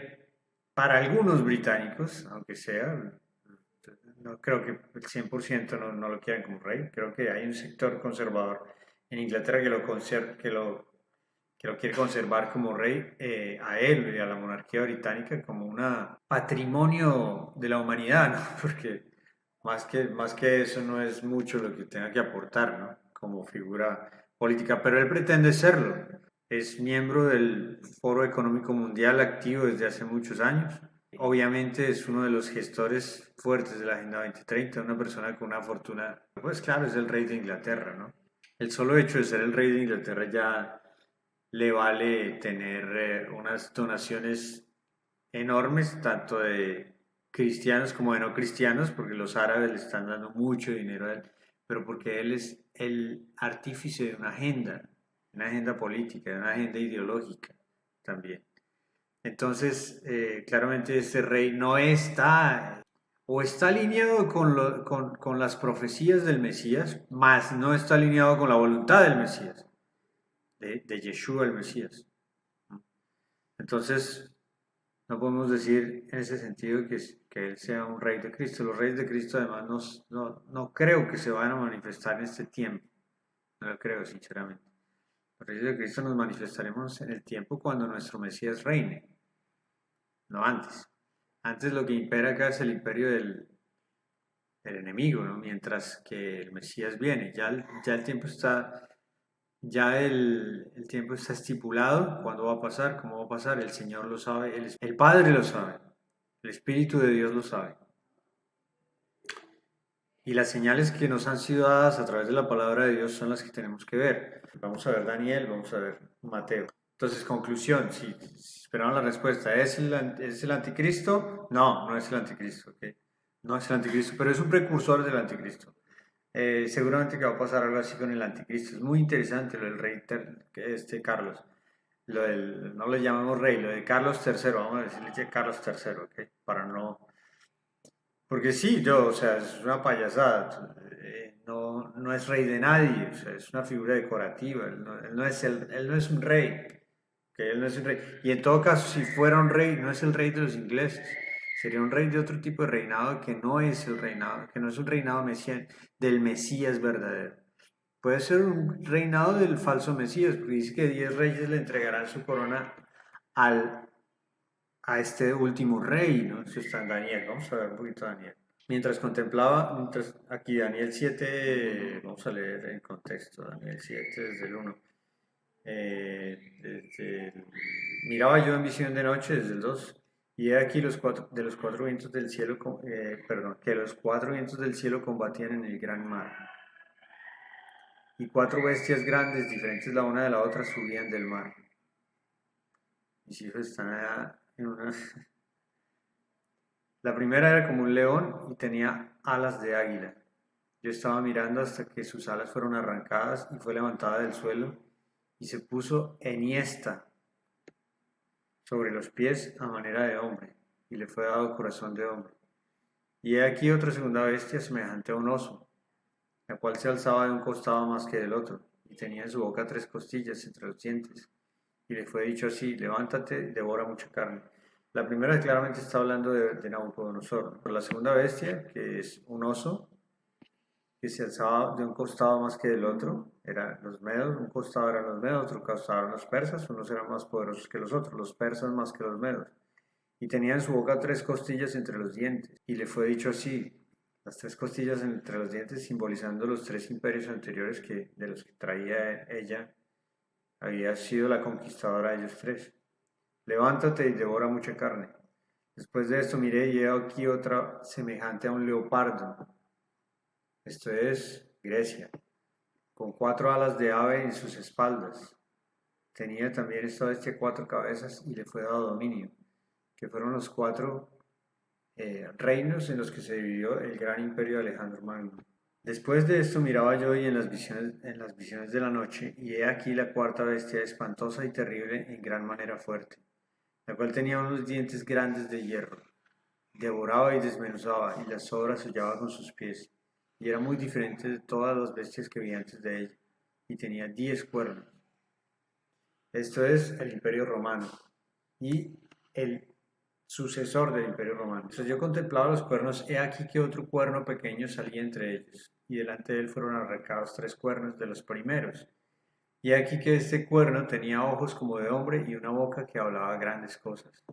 para algunos británicos, aunque sea, no creo que el 100% no lo quieran como rey, creo que hay un sector conservador en Inglaterra que lo quiere conservar como rey, a él y a la monarquía británica como un patrimonio de la humanidad, ¿no? Porque más que eso no es mucho lo que tenga que aportar, ¿no? Como figura política, pero él pretende serlo. Es miembro del Foro Económico Mundial activo desde hace muchos años. Obviamente es uno de los gestores fuertes de la Agenda 2030, una persona con una fortuna, pues claro, es el rey de Inglaterra, ¿no? El solo hecho de ser el rey de Inglaterra ya le vale tener unas donaciones enormes, tanto de cristianos como de no cristianos, porque los árabes le están dando mucho dinero a él, pero porque él es el artífice de una agenda política, de una agenda ideológica también. Entonces, claramente este rey no está, o está alineado con las profecías del Mesías, más no está alineado con la voluntad del Mesías, de Yeshua el Mesías. Entonces, no podemos decir en ese sentido que él sea un rey de Cristo. Los reyes de Cristo además no creo que se van a manifestar en este tiempo. No lo creo, sinceramente. Los reyes de Cristo nos manifestaremos en el tiempo cuando nuestro Mesías reine, no antes. Antes lo que impera acá es el imperio del enemigo, ¿no? Mientras que el Mesías viene. Ya el tiempo está, ya el tiempo está estipulado, cuándo va a pasar, cómo va a pasar, el Señor lo sabe, el Padre lo sabe, el Espíritu de Dios lo sabe. Y las señales que nos han sido dadas a través de la palabra de Dios son las que tenemos que ver. Vamos a ver Daniel, vamos a ver Mateo. Entonces, conclusión, si esperamos la respuesta, ¿es el anticristo? No, no es el anticristo, ¿ok? No es el anticristo, pero es un precursor del anticristo. Seguramente que va a pasar algo así con el anticristo. Es muy interesante lo del rey Carlos. No le llamamos rey, lo de Carlos III, vamos a decirle Carlos III, ¿ok? Para no... Porque sí, o sea, es una payasada. No es rey de nadie, o sea, es una figura decorativa. Él no es un rey, que él no es un rey. Y en todo caso, si fuera un rey, no es el rey de los ingleses. Sería un rey de otro tipo de reinado que no es el reinado, que no es un reinado del Mesías verdadero. Puede ser un reinado del falso Mesías, porque dice que 10 reyes le entregarán su corona al, a este último rey, ¿no? Eso está en Daniel, vamos a ver un poquito Daniel. Mientras aquí Daniel 7, vamos a leer en contexto, Daniel 7 desde el 1. Miraba yo en visión de noche desde el 2, y he aquí de los cuatro vientos del cielo, que los cuatro vientos del cielo combatían en el gran mar, y cuatro bestias grandes, diferentes la una de la otra, subían del mar. Mis hijos están allá en una... La primera era como un león y tenía alas de águila. Yo estaba mirando hasta que sus alas fueron arrancadas y fue levantada del suelo y se puso enhiesta sobre los pies a manera de hombre, y le fue dado corazón de hombre. Y he aquí otra segunda bestia semejante a un oso, la cual se alzaba de un costado más que del otro, y tenía en su boca tres costillas entre los dientes. Y le fue dicho así: levántate y devora mucha carne. La primera claramente está hablando de Nabucodonosor, pero la segunda bestia, que es un oso, que se alzaba de un costado más que del otro, eran los medos, un costado eran los medos, otro costado eran los persas, unos eran más poderosos que los otros, los persas más que los medos. Y tenía en su boca tres costillas entre los dientes, y le fue dicho así: las tres costillas entre los dientes, simbolizando los tres imperios anteriores de los que traía ella, había sido la conquistadora de ellos tres. Levántate y devora mucha carne. Después de esto miré y he aquí otra semejante a un leopardo, esto es Grecia, con 4 alas de ave en sus espaldas. Tenía también esta bestia 4 cabezas y le fue dado dominio, que fueron los 4 reinos en los que se dividió el gran imperio de Alejandro Magno. Después de esto miraba yo y en las visiones de la noche, y he aquí la cuarta bestia espantosa y terrible en gran manera fuerte, la cual tenía unos dientes grandes de hierro. Devoraba y desmenuzaba, y las sobras hollaba con sus pies, y era muy diferente de todas las bestias que vi antes de ella, y tenía 10 cuernos. Esto es el Imperio Romano y el sucesor del Imperio Romano. Entonces yo contemplaba los cuernos, he aquí que otro cuerno pequeño salía entre ellos, y delante de él fueron arrancados 3 cuernos de los primeros. Y he aquí que este cuerno tenía ojos como de hombre y una boca que hablaba grandes cosas.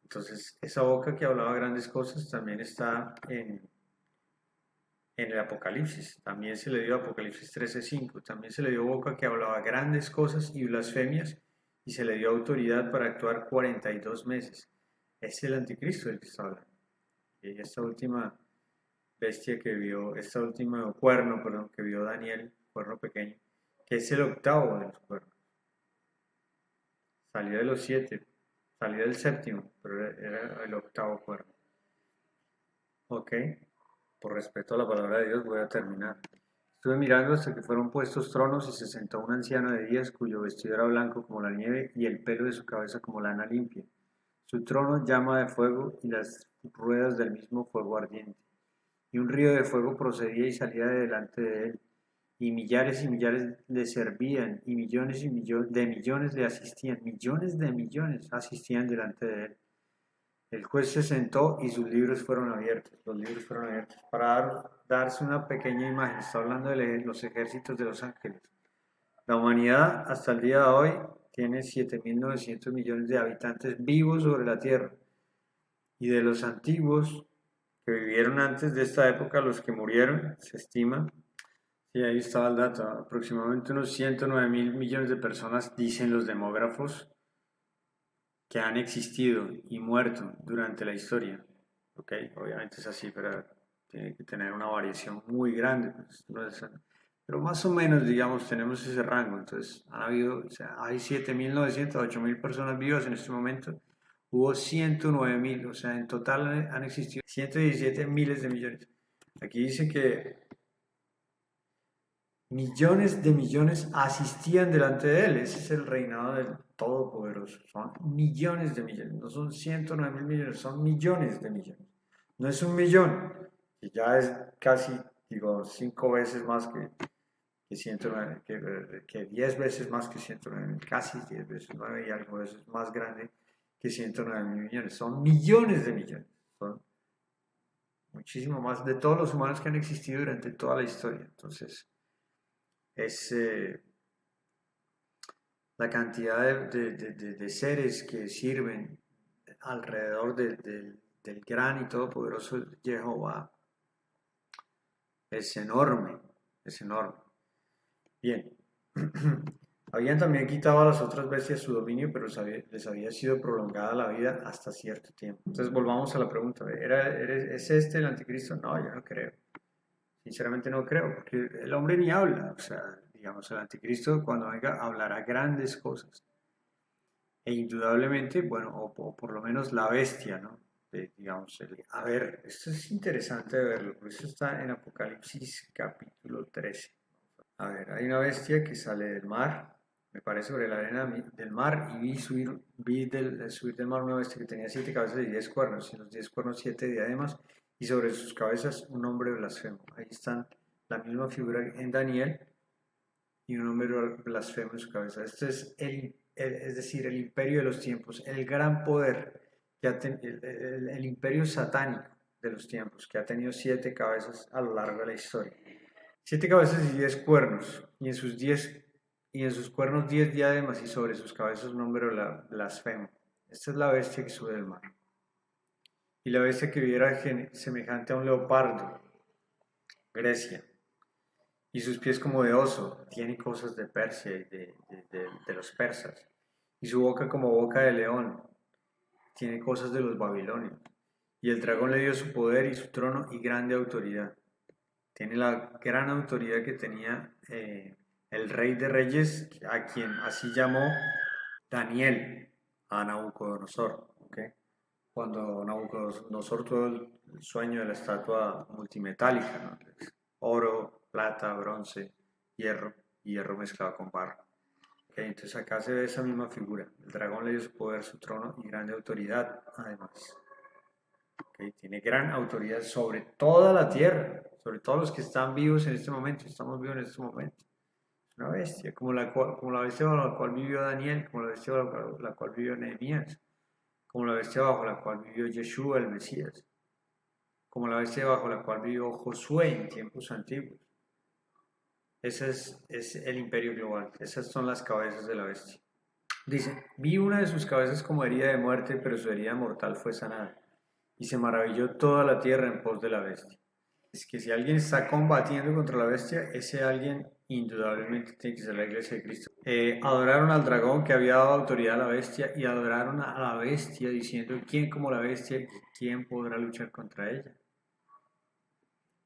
Entonces, esa boca que hablaba grandes cosas también está en el Apocalipsis. También se le dio Apocalipsis 13:5. También se le dio boca que hablaba grandes cosas y blasfemias, y se le dio autoridad para actuar 42 meses. Es el anticristo el que está hablando. Y esta última bestia que vio, este último cuerno, perdón, que vio Daniel, cuerno pequeño, que es el octavo de los cuernos. Salió de los 7, salió del séptimo, pero era el octavo cuerno. Ok, por respeto a la palabra de Dios voy a terminar. Estuve mirando hasta que fueron puestos tronos y se sentó un anciano de días cuyo vestido era blanco como la nieve y el pelo de su cabeza como lana limpia. Su trono llama de fuego y las ruedas del mismo fuego ardiente. Y un río de fuego procedía y salía de delante de él. Y millares le servían y millones de millones le asistían. Millones de millones asistían delante de él. El juez se sentó y sus libros fueron abiertos. Los libros fueron abiertos para darse una pequeña imagen. Está hablando de los ejércitos de los ángeles. La humanidad hasta el día de hoy tiene 7.900 millones de habitantes vivos sobre la Tierra. Y de los antiguos que vivieron antes de esta época, los que murieron, se estima, y ahí estaba el dato, aproximadamente unos 109.000 millones de personas, dicen los demógrafos, que han existido y muerto durante la historia. ¿Ok? Obviamente esa cifra tiene que tener una variación muy grande, pues, pero más o menos, digamos, tenemos ese rango. Entonces, han habido, o sea, hay 7.900, 8.000 personas vivas en este momento. Hubo 109.000, o sea, en total han existido 117 miles de millones. Aquí dice que millones de millones asistían delante de él. Ese es el reinado del Todopoderoso. Son millones de millones. No son 109.000 millones, son millones de millones. No es un millón, que ya es casi, digo, 5 veces más que 109, que 10 veces más que 109, casi 10 veces, 9 y algo veces más grande que 109.000 millones. Son millones de millones. Son muchísimo más de todos los humanos que han existido durante toda la historia. Entonces, es la cantidad de seres que sirven alrededor del gran y todopoderoso Jehová es enorme, es enorme. Bien, habían también quitado a las otras bestias su dominio, pero les había sido prolongada la vida hasta cierto tiempo. Entonces volvamos a la pregunta, ¿es este el anticristo? No, yo no creo. Sinceramente no creo, porque el hombre ni habla, o sea, digamos, el anticristo cuando venga hablará grandes cosas. E indudablemente, bueno, o por lo menos la bestia, ¿no? Digamos, a ver, esto es interesante de verlo, porque esto está en Apocalipsis capítulo 13. A ver, hay una bestia que sale del mar, me parece sobre la arena del mar, y subir del mar una bestia que tenía 7 cabezas y 10 cuernos, y en los 10 cuernos 7 diademas, y sobre sus cabezas un hombre blasfemo. Ahí están la misma figura en Daniel y un hombre blasfemo en su cabeza. Este es es decir, el imperio de los tiempos, el gran poder, el imperio satánico de los tiempos, que ha tenido 7 cabezas a lo largo de la historia. 7 cabezas y 10 cuernos, y en sus cuernos 10 diademas, y sobre sus cabezas un hombre blasfemo. Esta es la bestia que sube del mar. Y la bestia que viera semejante a un leopardo, Grecia, y sus pies como de oso, tiene cosas de Persia y de los persas, y su boca como boca de león, tiene cosas de los babilonios. Y el dragón le dio su poder y su trono y grande autoridad. tiene la gran autoridad que tenía el rey de reyes, a quien así llamó Daniel a Nabucodonosor. ¿Okay? Cuando Nabucodonosor tuvo el sueño de la estatua multimetálica, ¿no? Oro, plata, bronce, hierro, y hierro mezclado con barro. ¿Okay? Entonces acá se ve esa misma figura. El dragón le dio su poder, su trono y grande autoridad, además. ¿Okay? Tiene gran autoridad sobre toda la tierra, sobre todos los que están vivos en este momento. Estamos vivos en este momento. Es una bestia, como la bestia bajo la cual vivió Daniel, como la bestia bajo la cual vivió Nehemías, como la bestia bajo la cual vivió Yeshua el Mesías, como la bestia bajo la cual vivió Josué en tiempos antiguos. Ese es el imperio global, esas son las cabezas de la bestia. Dice, vi una de sus cabezas como herida de muerte, pero su herida mortal fue sanada, y se maravilló toda la tierra en pos de la bestia. Es que si alguien está combatiendo contra la bestia, ese alguien indudablemente tiene que ser la iglesia de Cristo. Adoraron al dragón que había dado autoridad a la bestia y adoraron a la bestia diciendo, ¿quién como la bestia y quién podrá luchar contra ella?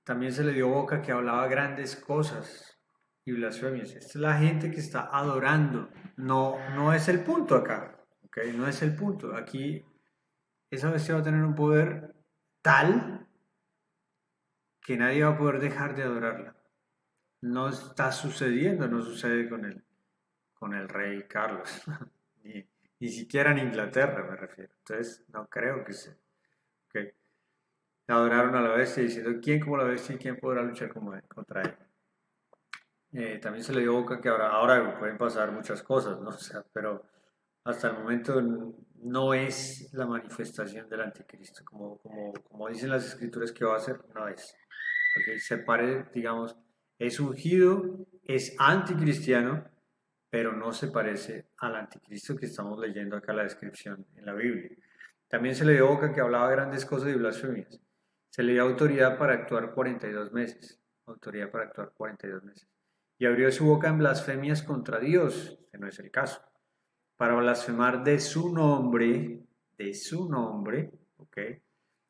También se le dio boca que hablaba grandes cosas y blasfemias. Esta es la gente que está adorando. No es el punto acá. ¿Okay? No es el punto. Aquí esa bestia va a tener un poder tal que nadie va a poder dejar de adorarla. No está sucediendo, no sucede con el rey Carlos. Ni siquiera en Inglaterra me refiero. Entonces no creo que sea. Okay. Adoraron a la bestia diciendo, ¿quién como la bestia y quién podrá luchar contra él? También se le dio boca que ahora pueden pasar muchas cosas, ¿no? O sea, pero hasta el momento no es la manifestación del anticristo, como dicen las escrituras que va a ser, no es. Porque se parece, digamos, es ungido, es anticristiano, pero no se parece al anticristo que estamos leyendo acá la descripción en la Biblia. También se le dio boca que hablaba grandes cosas y blasfemias. Se le dio autoridad para actuar 42 meses. Autoridad para actuar 42 meses. Y abrió su boca en blasfemias contra Dios, que no es el caso, para blasfemar de su nombre, ¿ok?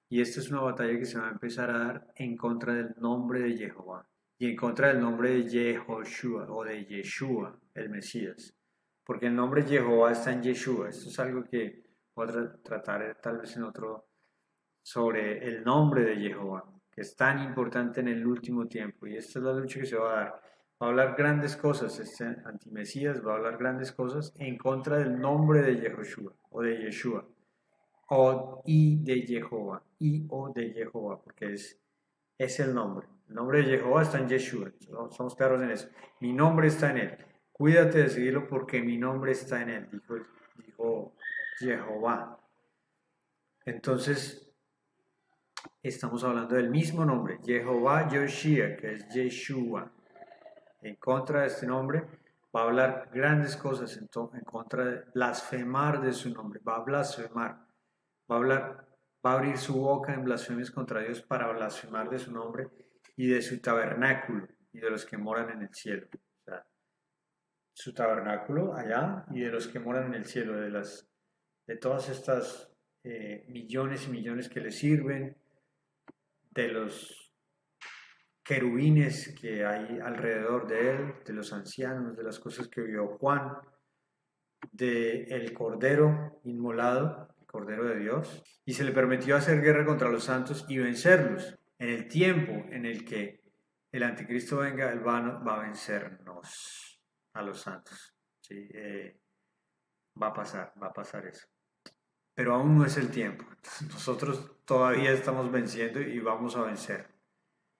Y esta es una batalla que se va a empezar a dar en contra del nombre de Jehová y en contra del nombre de Yehoshua o de Yeshua, el Mesías. Porque el nombre Jehová está en Yeshua. Esto es algo que voy a tratar tal vez en otro sobre el nombre de Jehová, que es tan importante en el último tiempo. Y esta es la lucha que se va a dar. Va a hablar grandes cosas, este antimesías va a hablar grandes cosas en contra del nombre de Yehoshua o de Yeshua y de Jehová, o de Jehová, porque es el nombre. El nombre de Jehová está en Yeshua, somos claros en eso. Mi nombre está en él. Cuídate de seguirlo porque mi nombre está en él, dijo Jehová. Entonces, estamos hablando del mismo nombre, Jehová Yoshia, que es Yeshua. En contra de este nombre va a hablar grandes cosas, en contra de blasfemar de su nombre, va a blasfemar, va a abrir su boca en blasfemias contra Dios para blasfemar de su nombre y de su tabernáculo y de los que moran en el cielo. O sea, su tabernáculo allá y de los que moran en el cielo, de todas estas millones y millones que le sirven, de los querubines que hay alrededor de él, de los ancianos, de las cosas que vio Juan, del Cordero inmolado, el Cordero de Dios, y se le permitió hacer guerra contra los santos y vencerlos. En el tiempo en el que el anticristo venga, él va a vencernos a los santos. ¿Sí? Va a pasar eso. Pero aún no es el tiempo. Nosotros todavía estamos venciendo y vamos a vencer.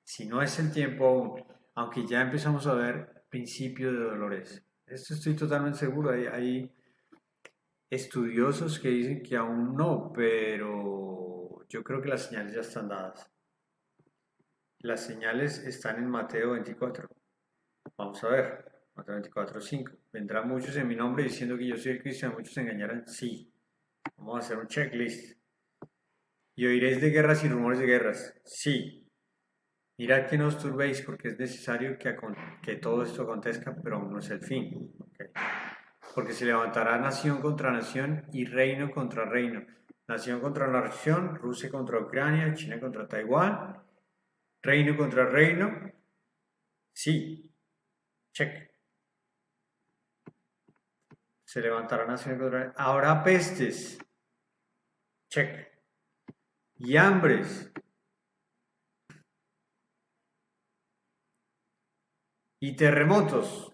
Si no es el tiempo aún, aunque ya empezamos a ver principio de dolores. Esto estoy totalmente seguro. Hay estudiosos que dicen que aún no, pero yo creo que las señales ya están dadas. Las señales están en Mateo 24. Vamos a ver, Mateo 24, 5. ¿Vendrán muchos en mi nombre diciendo que yo soy el Cristo y muchos se engañarán? Sí. Vamos a hacer un checklist. ¿Y oiréis de guerras y rumores de guerras? Sí. Mirad que no os turbéis, porque es necesario que todo esto acontezca, pero aún no es el fin. ¿Okay? Porque se levantará nación contra nación y reino contra reino. Nación contra nación, Rusia contra Ucrania, China contra Taiwán, Reino contra reino, sí, check. Se levantará nación contra... Habrá pestes, check. Y hambres, y terremotos,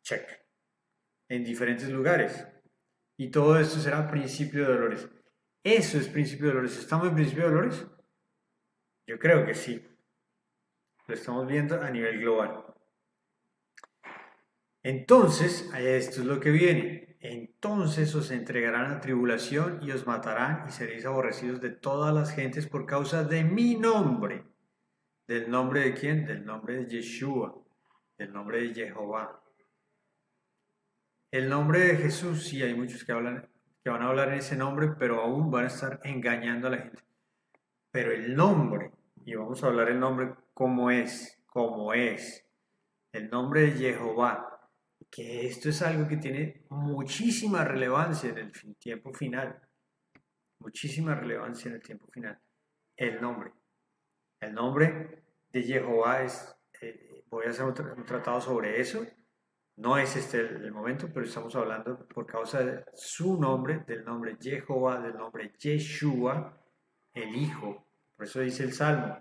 check. En diferentes lugares. Y todo esto será principio de dolores. Eso es principio de dolores. ¿Estamos en principio de dolores? Yo creo que sí. Lo estamos viendo a nivel global. Entonces, esto es lo que viene. Entonces os entregarán a tribulación y os matarán y seréis aborrecidos de todas las gentes por causa de mi nombre. ¿Del nombre de quién? Del nombre de Yeshua, del nombre de Jehová. El nombre de Jesús, sí, hay muchos que van a hablar en ese nombre, pero aún van a estar engañando a la gente. Pero el nombre, y vamos a hablar el nombre como es, el nombre de Jehová, que esto es algo que tiene muchísima relevancia en el tiempo final, muchísima relevancia en el tiempo final, el nombre. El nombre de Jehová es, voy a hacer un tratado sobre eso, no es este el momento, pero estamos hablando por causa de su nombre, del nombre Jehová, del nombre Yeshua, el Hijo. Por eso dice el Salmo,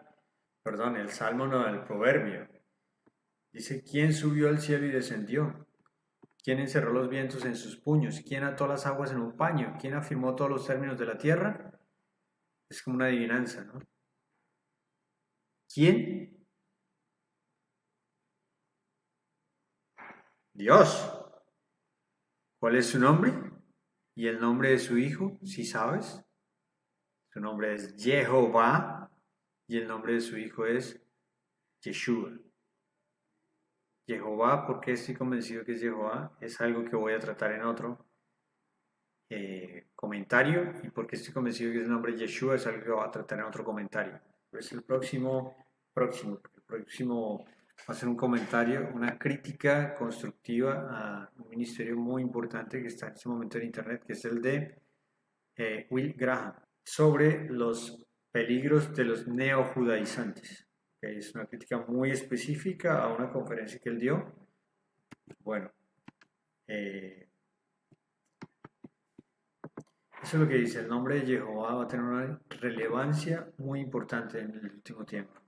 perdón, el Salmo no, el Proverbio. Dice, ¿quién subió al cielo y descendió? ¿Quién encerró los vientos en sus puños? ¿Quién ató las aguas en un paño? ¿Quién afirmó todos los términos de la tierra? Es como una adivinanza, ¿no? ¿Quién? Dios. ¿Cuál es su nombre? ¿Y el nombre de su hijo? ¿Sí sabes? Su nombre es Jehová y el nombre de su hijo es Yeshua. Jehová, ¿por qué estoy convencido que es Jehová? Es algo que voy a tratar en otro comentario, y porque estoy convencido que es el nombre Yeshua es algo que voy a tratar en otro comentario. Pues el próximo va a ser un comentario, una crítica constructiva a un ministerio muy importante que está en este momento en internet, que es el de Will Graham, sobre los peligros de los neojudaizantes. Es una crítica muy específica a una conferencia que él dio. Bueno, eso es lo que dice. El nombre de Jehová va a tener una relevancia muy importante en el último tiempo.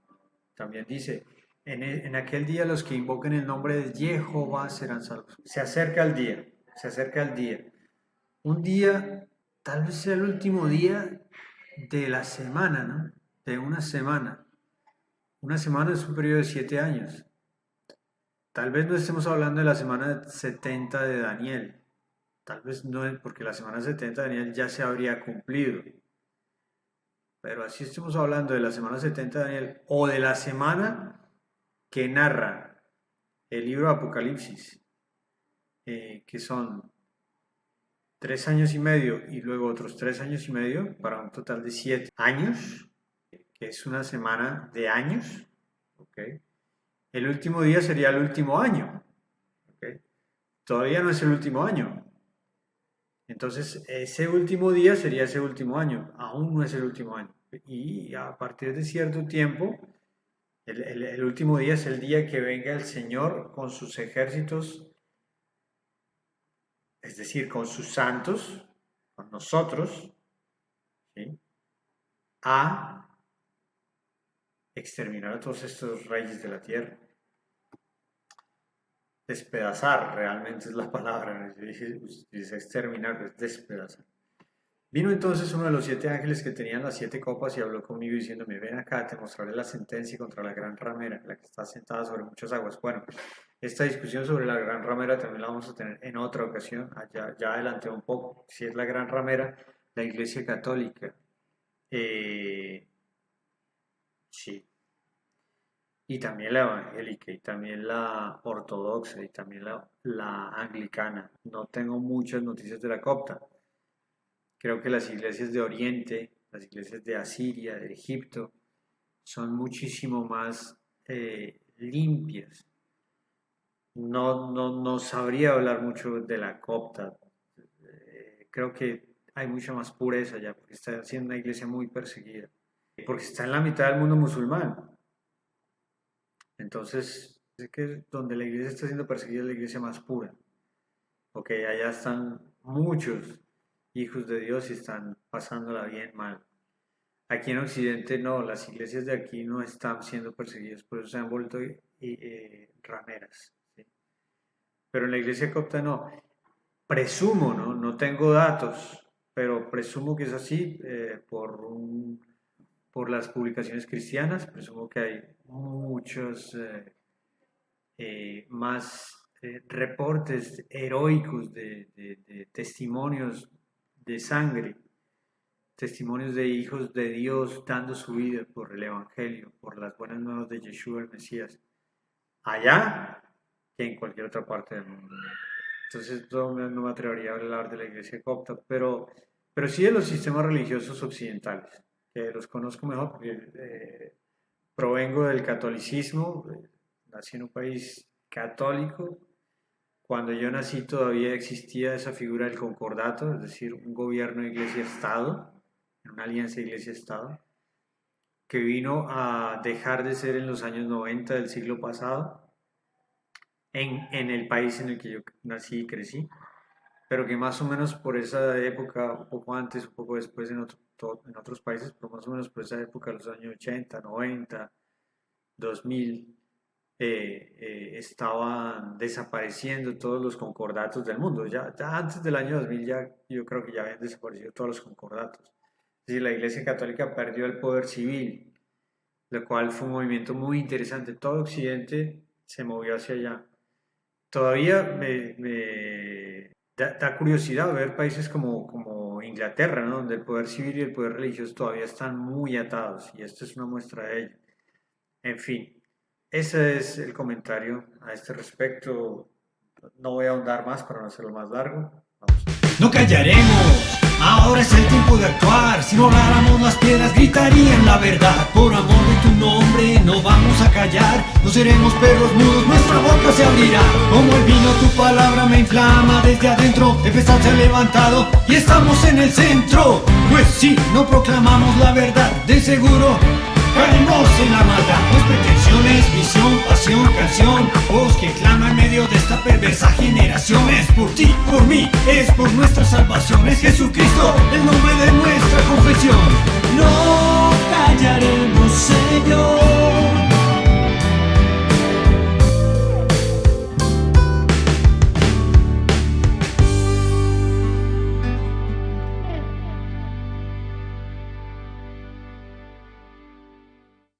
También dice, en aquel día los que invoquen el nombre de Jehová serán salvos. Se acerca el día, se acerca el día. Un día, tal vez sea el último día de la semana, ¿no? De una semana. Una semana es un periodo de 7 años. Tal vez no estemos hablando de la semana 70 de Daniel. Tal vez no, porque la semana 70 de Daniel ya se habría cumplido. Pero así estamos hablando de la semana 70 de Daniel o de la semana que narra el libro de Apocalipsis, que son 3 años y medio y luego otros 3 años y medio para un total de 7 años, que es una semana de años. ¿Okay? El último día sería el último año. ¿Okay? Todavía no es el último año. Entonces, ese último día sería ese último año. Aún no es el último año. Y a partir de cierto tiempo, el último día es el día que venga el Señor con sus ejércitos, es decir, con sus santos, con nosotros, ¿sí? A exterminar a todos estos reyes de la tierra. Despedazar realmente es la palabra. Dice exterminar, pues despedazar. Vino entonces uno de los 7 ángeles que tenían las 7 copas y habló conmigo diciéndome, ven acá, te mostraré la sentencia contra la gran ramera, la que está sentada sobre muchas aguas. Bueno, esta discusión sobre la gran ramera también la vamos a tener en otra ocasión. Ya adelanté un poco. Si es la gran ramera, la Iglesia Católica. Sí. Y también la evangélica, y también la ortodoxa, y también la anglicana. No tengo muchas noticias de la copta. Creo que las iglesias de Oriente, las iglesias de Asiria, de Egipto, son muchísimo más limpias. No sabría hablar mucho de la copta. Creo que hay mucha más pureza ya, porque está siendo una iglesia muy perseguida. Porque está en la mitad del mundo musulmán. Entonces, es que donde la iglesia está siendo perseguida es la iglesia más pura. Ok, allá están muchos hijos de Dios y están pasándola bien mal. Aquí en Occidente no, las iglesias de aquí no están siendo perseguidas, por eso se han vuelto rameras. ¿Sí? Pero en la iglesia copta no. Presumo, ¿no? No tengo datos, pero presumo que es así por las publicaciones cristianas. Presumo que hay muchos más reportes heroicos de testimonios de sangre, testimonios de hijos de Dios dando su vida por el Evangelio, por las buenas nuevas de Yeshua el Mesías, allá que en cualquier otra parte del mundo. Entonces no me atrevería a hablar de la iglesia copta, pero sí de los sistemas religiosos occidentales, que los conozco mejor porque provengo del catolicismo, nací en un país católico. Cuando yo nací todavía existía esa figura del concordato, es decir, un gobierno iglesia-estado, una alianza iglesia-estado, que vino a dejar de ser en los años 90 del siglo pasado, en el país en el que yo nací y crecí, pero que más o menos por esa época, un poco antes, un poco después en otros países, pero más o menos por esa época, los años 80, 90, 2000, estaban desapareciendo todos los concordatos del mundo. Ya antes del año 2000 yo creo que ya habían desaparecido todos los concordatos. Es decir, la Iglesia Católica perdió el poder civil, lo cual fue un movimiento muy interesante. Todo Occidente se movió hacia allá. Todavía me da curiosidad ver países como Inglaterra, ¿no? Donde el poder civil y el poder religioso todavía están muy atados, y esto es una muestra de ello. En fin, ese es el comentario a este respecto. No voy a ahondar más para no hacerlo más largo. Vamos. No callaremos, ahora es el tiempo de actuar. Si no habláramos, las piedras gritarían la verdad. Por amor de tu nombre no vamos a callar. No seremos perros mudos, nuestra boca se abrirá. Como el vino tu palabra me inflama desde adentro. Tempestad se ha levantado y estamos en el centro. Pues si no proclamamos la verdad, de seguro caemos en la maldad. Pues pretensiones, visión, pasión, canción, voz que clama en medio de esta perversa generación. Es por ti, por mí, es por nuestra salvación. Es Jesucristo, el nombre de nuestra confesión. No callaremos, Señor.